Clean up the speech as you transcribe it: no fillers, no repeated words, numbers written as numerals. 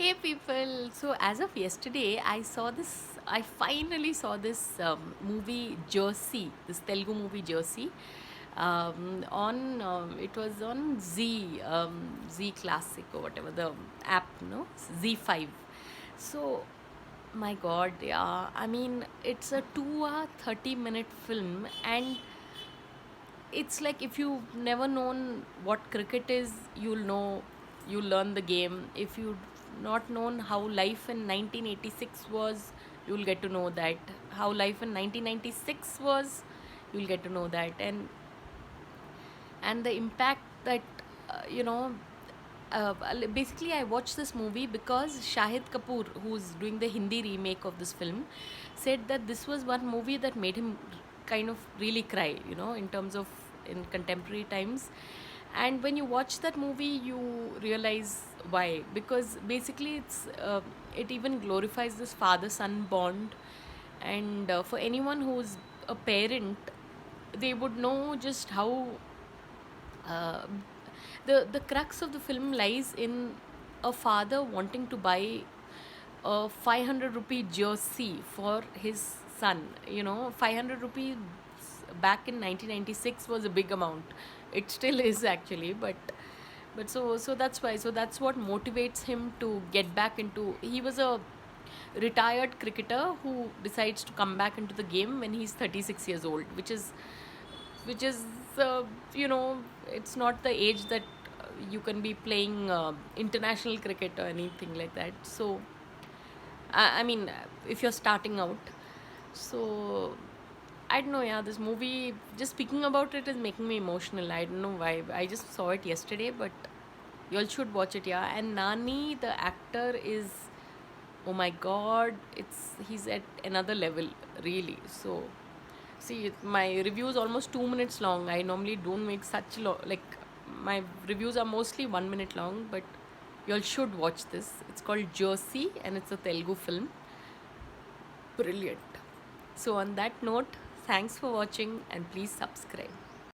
Hey people, so as of yesterday, I finally saw this movie Jersey, this Telugu movie Jersey. It was on Z Classic or whatever the app, no? Z5. So, my god, yeah, I mean, it's a 2 hour, 30-minute film, and it's like if you've never known what cricket is, you'll learn the game. If you've not known how life in 1986 was, you'll get to know that. How life in 1996 was, you'll get to know that. And the impact that, you know, basically I watched this movie because Shahid Kapoor, who's doing the Hindi remake of this film, said that this was one movie that made him kind of really cry, in terms of in contemporary times. And when you watch that movie, you realize why. Because basically it even glorifies this father-son bond. And for anyone who's a parent, they would know just how uh, the crux of the film lies in a father wanting to buy a 500 rupee jersey for his son. 500 rupees back in 1996 was a big amount. It still is actually, but so that's why. So that's what motivates him to get back into. He was a retired cricketer who decides to come back into the game when he's 36 years old, which is uh, you know it's not the age that you can be playing international cricket or anything like that. So I mean, if you're starting out, so I don't know. Yeah, this movie, just speaking about it is making me emotional. I don't know why. I just saw it yesterday, but you all should watch it. Yeah, and Nani, the actor, is, oh my god, he's at another level, really. So see, my review is almost 2 minutes long. I normally don't make such like, my reviews are mostly 1 minute long, but you all should watch this. It's called Jersey, and it's a Telugu film. Brilliant. So on that note, thanks for watching, and please subscribe.